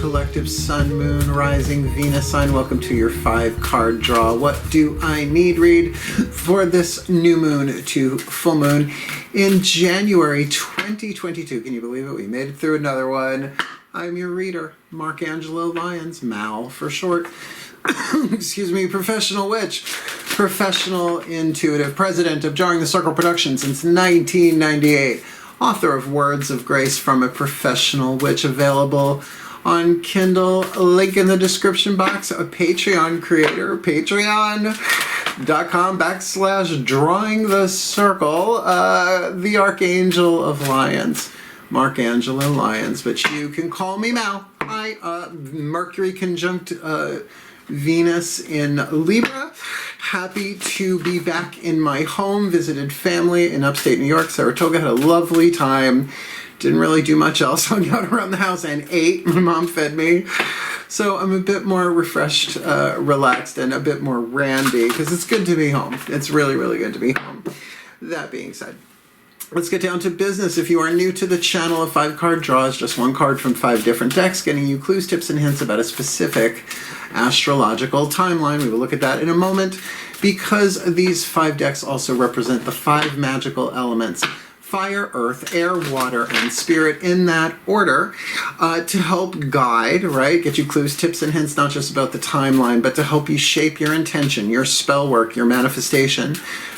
Collective, Sun, Moon, Rising, Venus sign. Welcome to your 5-card draw. What do I need read for this new moon to full moon in January 2022? Can you believe it? We made it through another one. I'm your reader, Angelo Lyons, Mal for short. Excuse me, professional witch, professional intuitive, president of DrawingTheCircle Productions since 1998. Author of Words of Grace from a Professional Witch, available on Kindle. Link in the description box. A Patreon creator, patreon.com/DrawingTheCircle. The Archangel of Lyons, Angelo Lyons, but you can call me Mal. Mercury conjunct Venus in Libra. Happy to be back in my home. Visited family in upstate New York, Saratoga. Had a lovely time. Didn't really do much else. Hung out around the house and ate. My mom fed me. So I'm a bit more refreshed, relaxed, and a bit more randy because it's good to be home. It's really, really good to be home. That being said, let's get down to business. If you are new to the channel, a 5-card draw is just 1 card from 5 different decks, getting you clues, tips, and hints about a specific astrological timeline. We will look at that in a moment, because these 5 decks also represent the 5 magical elements: fire, earth, air, water, and spirit, in that order, to help guide, right? Get you clues, tips, and hints, not just about the timeline, but to help you shape your intention, your spell work, your manifestation,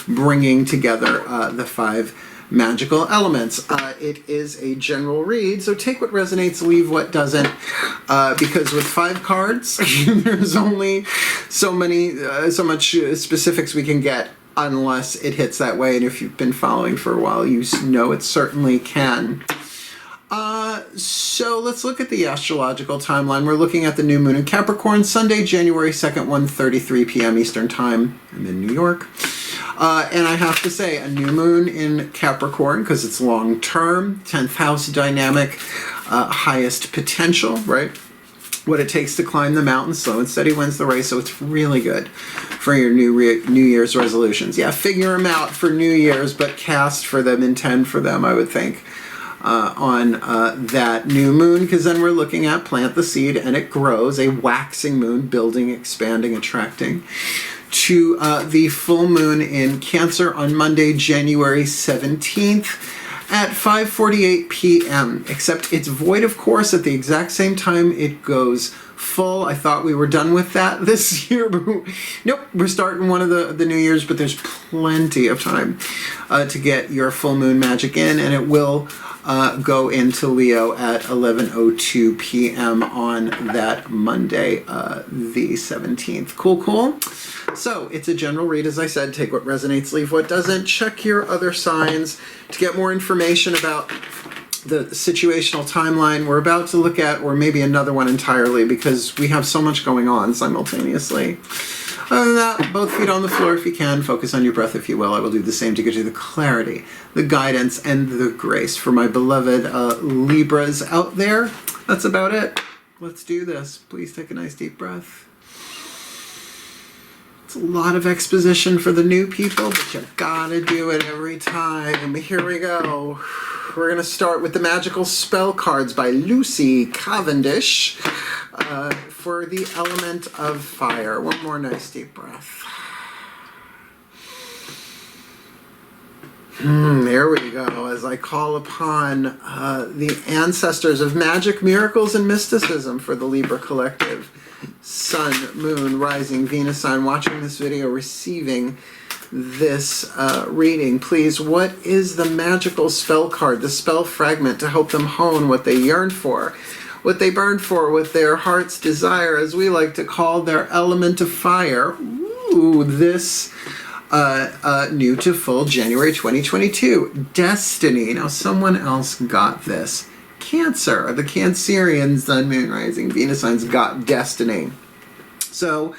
bringing together the 5 magical elements. It is a general read, so take what resonates, leave what doesn't, because with 5 cards, there's only so much specifics we can get unless it hits that way, and if you've been following for a while, you know it certainly can. So let's look at the astrological timeline. We're looking at the new moon in Capricorn, Sunday, January 2nd, 1:33 p.m. Eastern Time. I'm in New York. And I have to say, a new moon in Capricorn, because it's long-term, 10th house dynamic, highest potential, right? What it takes to climb the mountain, slow and steady wins the race, so it's really good for your New Year's resolutions. Yeah, figure them out for New Year's, but cast for them, intend for them, I would think, on that new moon, because then we're looking at plant the seed and it grows, a waxing moon, building, expanding, attracting, to the full moon in Cancer on Monday, January 17th at 5:48 p.m. Except it's void, of course, at the exact same time it goes full. I thought we were done with that this year, but nope, we're starting one of the New Year's, but there's plenty of time to get your full moon magic in, and it will go into Leo at 11:02 p.m. on that Monday, the 17th. Cool. So it's a general read, as I said. Take what resonates, leave what doesn't. Check your other signs to get more information about the situational timeline we're about to look at, or maybe another one entirely, because we have so much going on simultaneously. Other than that, both feet on the floor if you can. Focus on your breath if you will. I will do the same to get you the clarity, the guidance, and the grace for my beloved Libras out there. That's about it. Let's do this. Please take a nice deep breath. It's a lot of exposition for the new people, but you gotta do it every time. Here we go. We're going to start with the Magical Spell Cards by Lucy Cavendish for the element of fire. One more nice deep breath. There we go. As I call upon the ancestors of magic, miracles, and mysticism for the Libra Collective. Sun, Moon, Rising, Venus sign, watching this video, receiving this reading, please, what is the magical spell card, the spell fragment, to help them hone what they yearn for, what they burn for, what their heart's desire, as we like to call their element of fire? Ooh, this new to full January 2022. Destiny. Now someone else got this. Cancer. The Cancerian Sun, Moon, Rising, Venus signs got destiny. So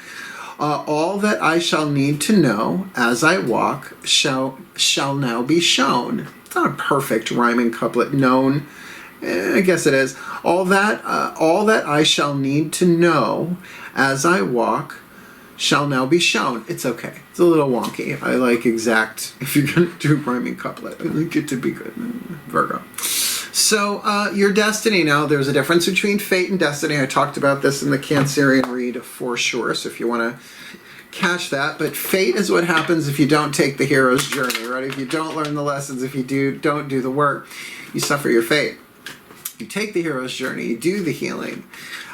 all that I shall need to know as I walk shall now be shown. It's not a perfect rhyming couplet. Known, I guess it is. All that I shall need to know as I walk shall now be shown. It's okay. It's a little wonky. I like exact. If you're gonna do rhyming couplet, I like it to be good. Virgo. So your destiny, now there's a difference between fate and destiny. I talked about this in the Cancerian read for sure, so if you want to catch that. But fate is what happens if you don't take the hero's journey, right? If you don't learn the lessons, if you don't do the work, you suffer your fate. You take the hero's journey, you do the healing,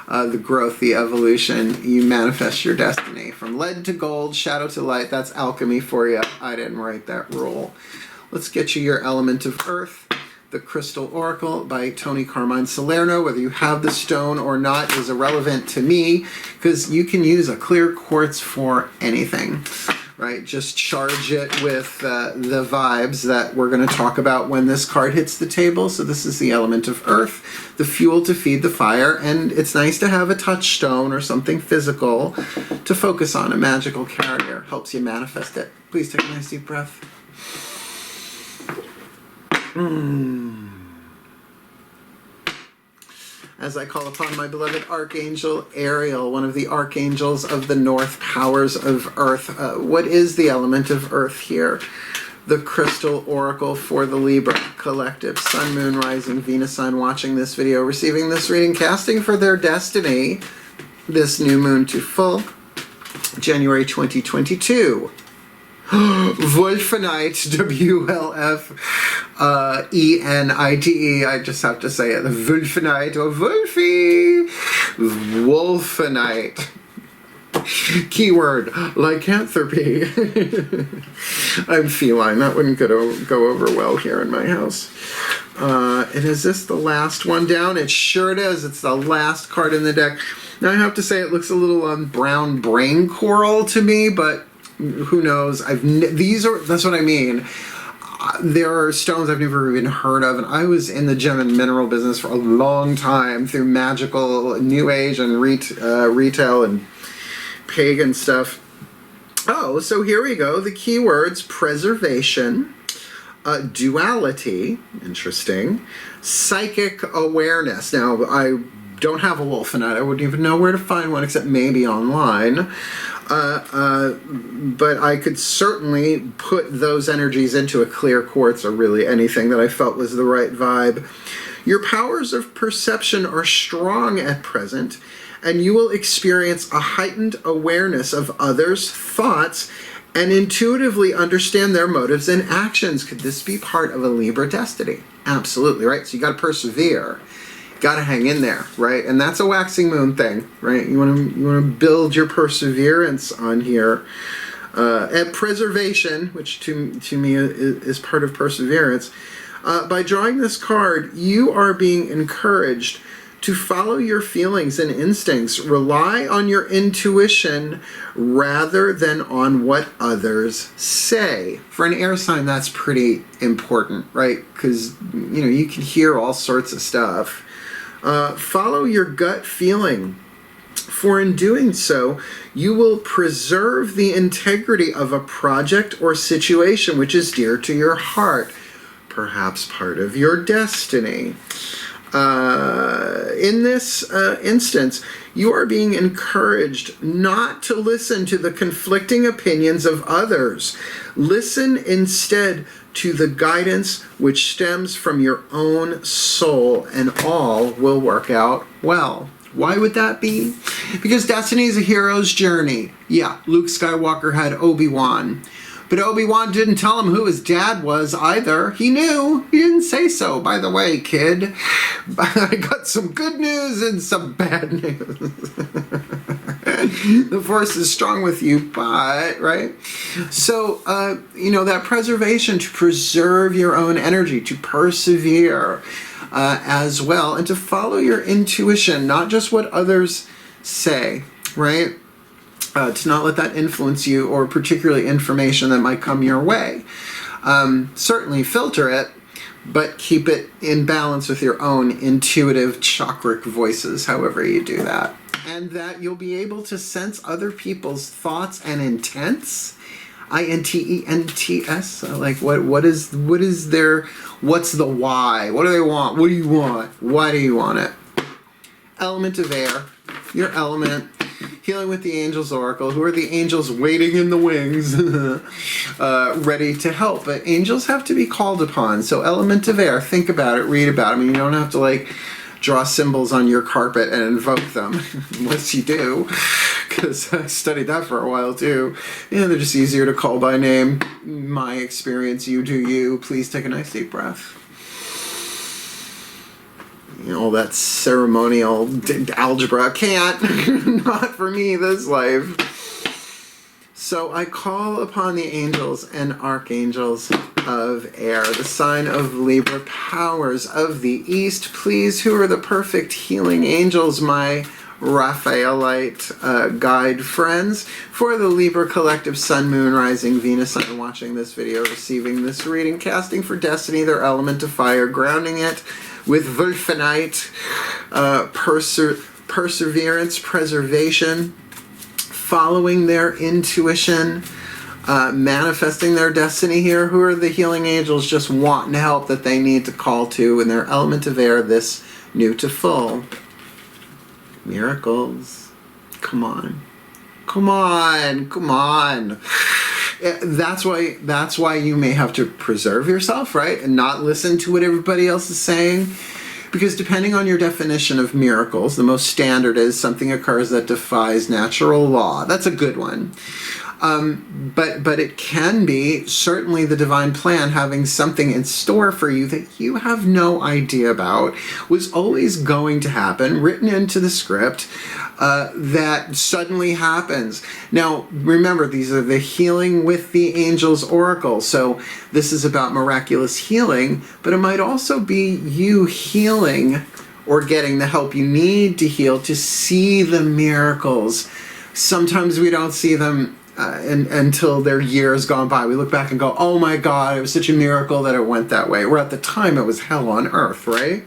the growth, the evolution, you manifest your destiny. From lead to gold, shadow to light, that's alchemy for you. I didn't write that rule. Let's get you your element of earth. The Crystal Oracle by Tony Carmine Salerno. Whether you have the stone or not is irrelevant to me, because you can use a clear quartz for anything, right? Just charge it with the vibes that we're going to talk about when this card hits the table. So this is the element of earth, the fuel to feed the fire, and it's nice to have a touchstone or something physical to focus on, a magical carrier. Helps you manifest it. Please take a nice deep breath. As I call upon my beloved Archangel Ariel, one of the archangels of the North, powers of Earth. What is the element of Earth here? The Crystal Oracle for the Libra Collective. Sun, Moon, Rising, Venus sign watching this video, receiving this reading, casting for their destiny, this new moon to full, January 2022. Wolfenite, W-L-F-E-N-I-T-E. I just have to say it. Wolfenite or Wolfie. Wolfenite. Keyword, lycanthropy. I'm feline. That wouldn't go over well here in my house. And is this the last one down? It sure is. It's the last card in the deck. Now I have to say it looks a little brown brain coral to me, but who knows? That's what I mean. There are stones I've never even heard of, and I was in the gem and mineral business for a long time through magical New Age and retail and pagan stuff. Oh, so here we go. The keywords: preservation, duality, interesting, psychic awareness. Now, I don't have a wolfenite. I wouldn't even know where to find one except maybe online. But I could certainly put those energies into a clear quartz or really anything that I felt was the right vibe. Your powers of perception are strong at present, and you will experience a heightened awareness of others' thoughts and intuitively understand their motives and actions. Could this be part of a Libra destiny? Absolutely, right? So you got to persevere. Got to hang in there, right? And that's a waxing moon thing, right? You want to build your perseverance on here. At preservation, which to me is part of perseverance, by drawing this card, you are being encouraged to follow your feelings and instincts. Rely on your intuition rather than on what others say. For an air sign, that's pretty important, right? Because, you can hear all sorts of stuff. Follow your gut feeling, for in doing so, you will preserve the integrity of a project or situation which is dear to your heart, perhaps part of your destiny. In this instance, you are being encouraged not to listen to the conflicting opinions of others. Listen instead to the guidance which stems from your own soul, and all will work out well. Why would that be? Because destiny is a hero's journey. Yeah, Luke Skywalker had Obi-Wan. But Obi-Wan didn't tell him who his dad was either. He knew. He didn't say so. By the way, kid, I got some good news and some bad news. The force is strong with you, but, right? So, that preservation, to preserve your own energy, to persevere as well, and to follow your intuition, not just what others say, right? To not let that influence you, or particularly information that might come your way. Certainly filter it, but keep it in balance with your own intuitive chakric voices, however you do that. And that you'll be able to sense other people's thoughts and intents. I-N-T-E-N-T-S. Like what is their, what's the why? What do they want? What do you want? Why do you want it? Element of air, your element. Healing with the Angels Oracle, who are the angels waiting in the wings, ready to help. But angels have to be called upon. So element of air, think about it, read about it. I mean, you don't have to like draw symbols on your carpet and invoke them, unless you do, because I studied that for a while too. Yeah, they're just easier to call by name. My experience, you do you. Please take a nice deep breath. You know, all that ceremonial algebra can't, not for me this life. So I call upon the angels and archangels of air, the sign of Libra, powers of the East. Please, who are the perfect healing angels, my Raphaelite guide friends, for the Libra collective Sun, Moon, Rising, Venus sign watching this video, receiving this reading, casting for destiny their element of fire, grounding it with Vulcanite, perseverance, preservation, following their intuition, manifesting their destiny here. Who are the healing angels just wanting help that they need to call to in their element of air, this new to full? Miracles. Come on. Come on. Come on. That's why you may have to preserve yourself, right? And not listen to what everybody else is saying. Because depending on your definition of miracles, the most standard is something occurs that defies natural law. That's a good one. But it can be certainly the divine plan having something in store for you that you have no idea about, was always going to happen, written into the script, that suddenly happens. Now, remember, these are the healing with the angels oracle. So this is about miraculous healing, but it might also be you healing or getting the help you need to heal to see the miracles. Sometimes we don't see them until their years gone by. We look back and go, oh my God, it was such a miracle that it went that way. Where at the time it was hell on earth, right?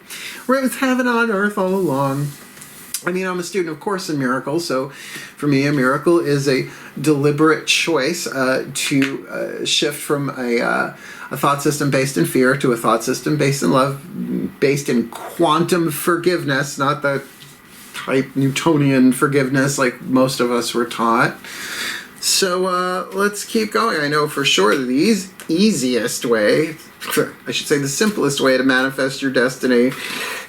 Where it was heaven on earth all along. I mean, I'm a student of Course in Miracles, so for me a miracle is a deliberate choice to shift from a thought system based in fear to a thought system based in love, based in quantum forgiveness, not the type Newtonian forgiveness like most of us were taught. So let's keep going. I know for sure the easiest way, I should say the simplest way to manifest your destiny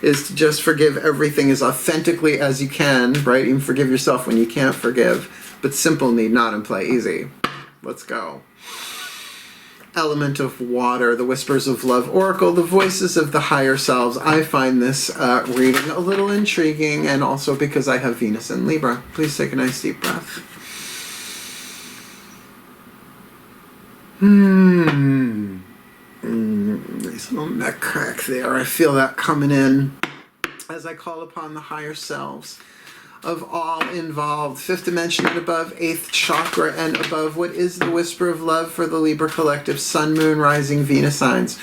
is to just forgive everything as authentically as you can, right? Even forgive yourself when you can't forgive. But simple need not imply easy. Let's go. Element of water, the whispers of love oracle, the voices of the higher selves. I find this reading a little intriguing, and also because I have Venus in Libra. Please take a nice deep breath. Nice little neck crack there. I feel that coming in as I call upon the higher selves of all involved, 5th dimension and above, 8th chakra and above. What is the whisper of love for the Libra collective Sun, Moon, Rising, Venus signs?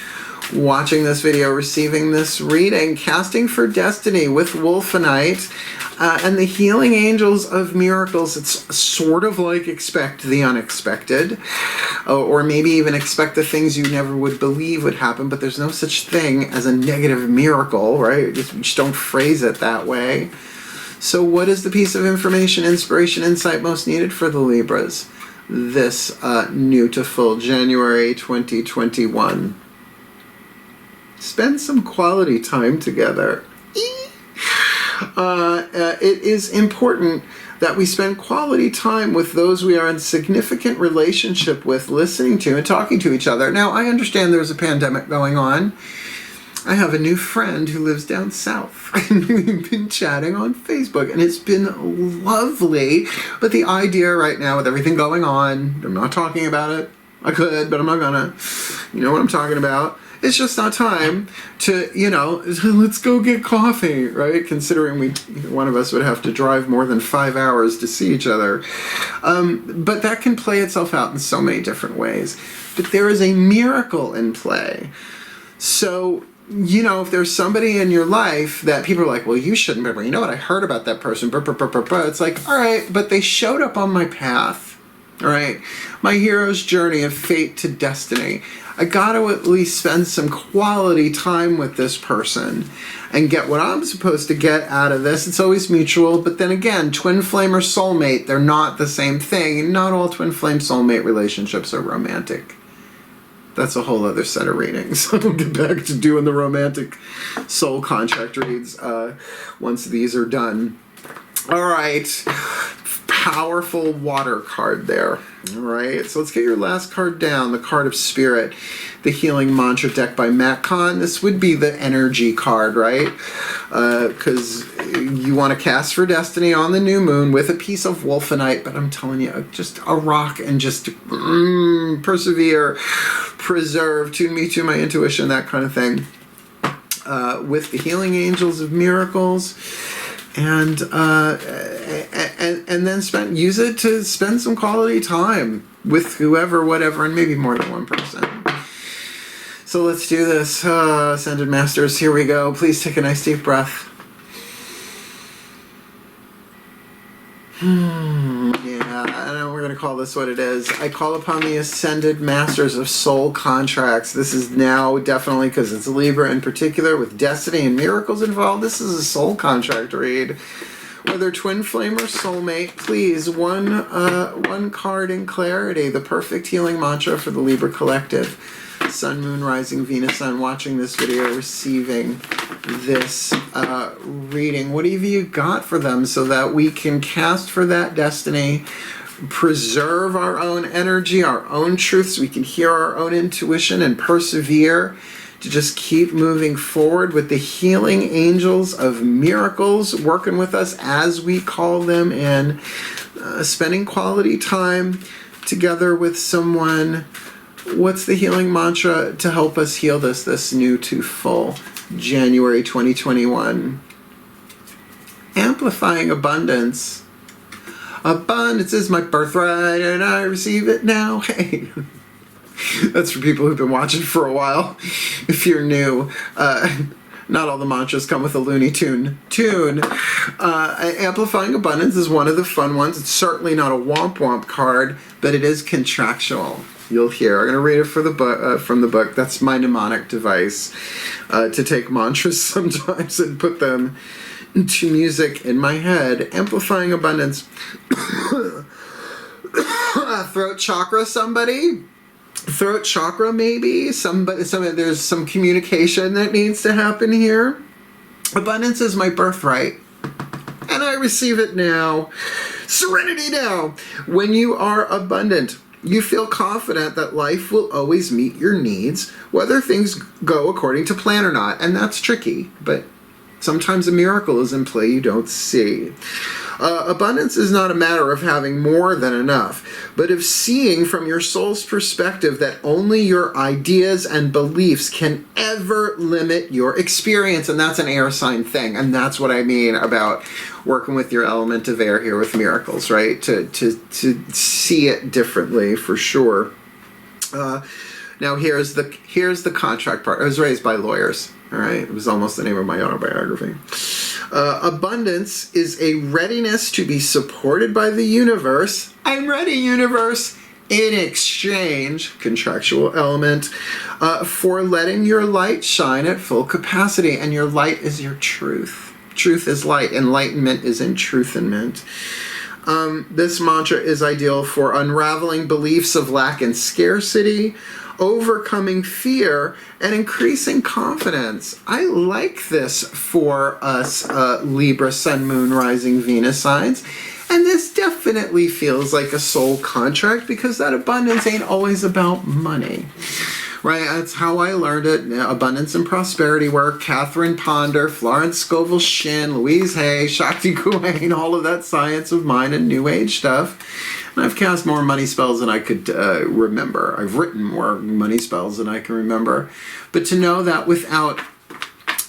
Watching this video, receiving this reading, casting for destiny with Wolfenite and the healing angels of miracles. It's sort of like expect the unexpected, or maybe even expect the things you never would believe would happen, but there's no such thing as a negative miracle, right? Just don't phrase it that way. So what is the piece of information, inspiration, insight most needed for the Libras this new to full January 2021? Spend some quality time together. It is important that we spend quality time with those we are in significant relationship with, listening to and talking to each other. Now, I understand there's a pandemic going on. I have a new friend who lives down south, and we've been chatting on Facebook, and it's been lovely. But the idea right now with everything going on, I'm not talking about it. I could, but I'm not gonna. You know what I'm talking about. It's just not time to, let's go get coffee, right? Considering one of us would have to drive more than 5 hours to see each other. But that can play itself out in so many different ways. But there is a miracle in play. So, if there's somebody in your life that people are like, well, you shouldn't remember. You know what? I heard about that person. It's like, all right, but they showed up on my path. All right, my hero's journey of fate to destiny. I got to at least spend some quality time with this person and get what I'm supposed to get out of this. It's always mutual, but then again, twin flame or soulmate, they're not the same thing. And not all twin flame soulmate relationships are romantic. That's a whole other set of readings. We'll get back to doing the romantic soul contract reads once these are done. All right. Powerful water card there. All right, so let's get your last card down, the card of spirit, the healing mantra deck by Matt Kahn. This would be the energy card, right? Because you want to cast for destiny on the new moon with a piece of wolfenite, but I'm telling you, just a rock and just persevere, preserve, tune me to my intuition, that kind of thing. With the healing angels of miracles. And then use it to spend some quality time with whoever, whatever, and maybe more than one person. So let's do this, Ascended Masters. Here we go. Please take a nice deep breath. Yeah, I know we're going to call this what it is. I call upon the Ascended Masters of Soul Contracts. This is now definitely, because it's Libra in particular, with destiny and miracles involved, this is a soul contract read. Whether twin flame or soulmate, please, one card in clarity, the perfect healing mantra for the Libra collective. Sun, Moon, Rising, Venus, Sun, watching this video, receiving this reading. What have you got for them so that we can cast for that destiny, preserve our own energy, our own truth, so we can hear our own intuition and persevere to just keep moving forward with the healing angels of miracles working with us as we call them in, spending quality time together with someone. What's the healing mantra to help us heal this new to full January 2021? Amplifying abundance. Abundance is my birthright and I receive it now. Hey, that's for people who've been watching for a while. If you're new, not all the mantras come with a Looney Tune. Amplifying abundance is one of the fun ones. It's certainly not a womp womp card, but it is contractual. You'll hear. I'm going to read it for the book, from the book. That's my mnemonic device to take mantras sometimes and put them into music in my head. Amplifying abundance. Throat chakra, somebody? Throat chakra, maybe? There's some communication that needs to happen here. Abundance is my birthright, and I receive it now. Serenity now. When you are abundant, you feel confident that life will always meet your needs, whether things go according to plan or not. And that's tricky, but sometimes a miracle is in play you don't see. Abundance is not a matter of having more than enough, but of seeing from your soul's perspective that only your ideas and beliefs can ever limit your experience. And that's an air sign thing. And that's what I mean about working with your element of air here with miracles, right? To see it differently, for sure. Now here's the contract part. I was raised by lawyers. All right, it was almost the name of my autobiography. Abundance is a readiness to be supported by the universe. I'm ready, universe. In exchange, contractual element, for letting your light shine at full capacity. And your light is your truth. Truth is light. Enlightenment is in truthment. This mantra is ideal for unraveling beliefs of lack and scarcity, overcoming fear, and increasing confidence. I like this for us Libra, Sun, Moon, Rising, Venus signs. And this definitely feels like a soul contract because that abundance ain't always about money. Right? That's how I learned it. Abundance and prosperity work. Catherine Ponder, Florence Scovel Shinn, Louise Hay, Shakti Kuwain, all of that science of mind and New Age stuff. And I've cast more money spells than I could remember. I've written more money spells than I can remember. But to know that without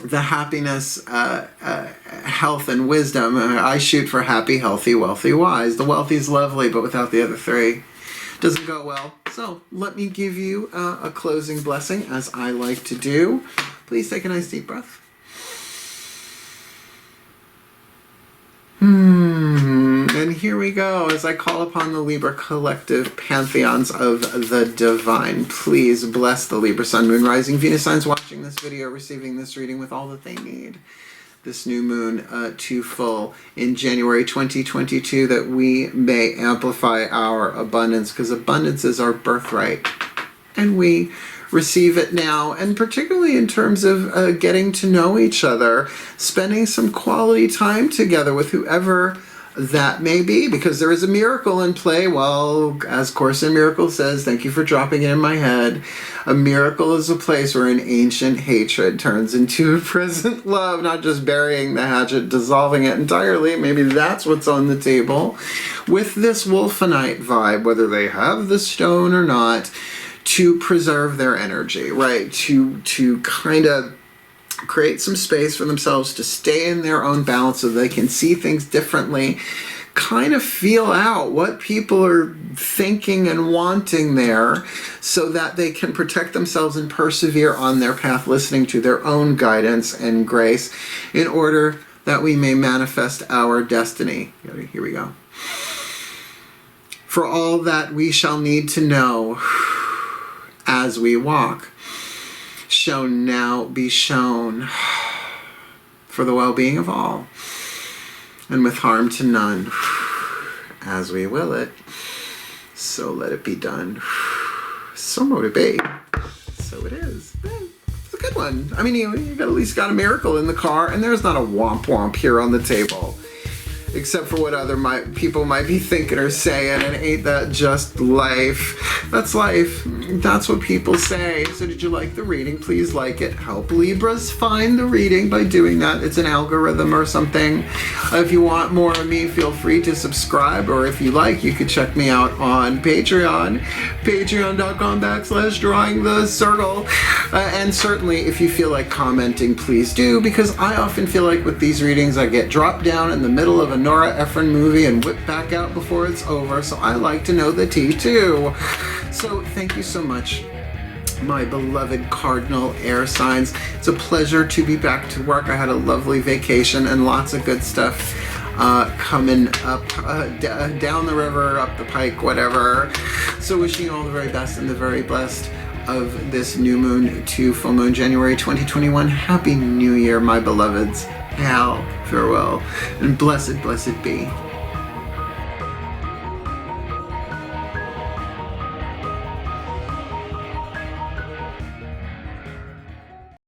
the happiness, health, and wisdom, I shoot for happy, healthy, wealthy, wise. The wealthy is lovely, but without the other three, doesn't go well. So let me give you a closing blessing, as I like to do. Please take a nice deep breath. And here we go. As I call upon the Libra collective pantheons of the divine, please bless the Libra Sun, Moon, Rising, Venus signs watching this video, receiving this reading with all that they need. This new moon to full in January 2022, that we may amplify our abundance, because abundance is our birthright. And we receive it now, and particularly in terms of getting to know each other, spending some quality time together with whoever that may be, because there is a miracle in play. Well, as Course in Miracles says, thank you for dropping it in my head, a miracle is a place where an ancient hatred turns into a present love, not just burying the hatchet, dissolving it entirely. Maybe that's what's on the table with this Wolfenite vibe, whether they have the stone or not, to preserve their energy, right? To kind of create some space for themselves to stay in their own balance so they can see things differently, kind of feel out what people are thinking and wanting there, so that they can protect themselves and persevere on their path, listening to their own guidance and grace, in order that we may manifest our destiny. Here we go. For all that we shall need to know as we walk shall now be shown, for the well-being of all, and with harm to none. As we will it, so let it be done. So mote it be. So it is. It's a good one. I mean, you at least got a miracle in the car, and there's not a womp womp here on the table, except for what other people might be thinking or saying, and ain't that just life? That's life. That's what people say. So did you like the reading? Please like it. Help Libras find the reading by doing that. It's an algorithm or something. If you want more of me, feel free to subscribe, or if you like, you could check me out on Patreon, patreon.com/DrawingTheCircle. And certainly, if you feel like commenting, please do, because I often feel like with these readings, I get dropped down in the middle of a Nora Ephron movie and whipped back out before it's over, so I like to know the tea too. So thank you so much, my beloved cardinal air signs. It's a pleasure to be back to work. I had a lovely vacation and lots of good stuff coming up down the river, up the pike, whatever. So wishing you all the very best and the very blessed of this new moon to full moon, January 2021. Happy New Year, my beloveds. Farewell, and blessed be.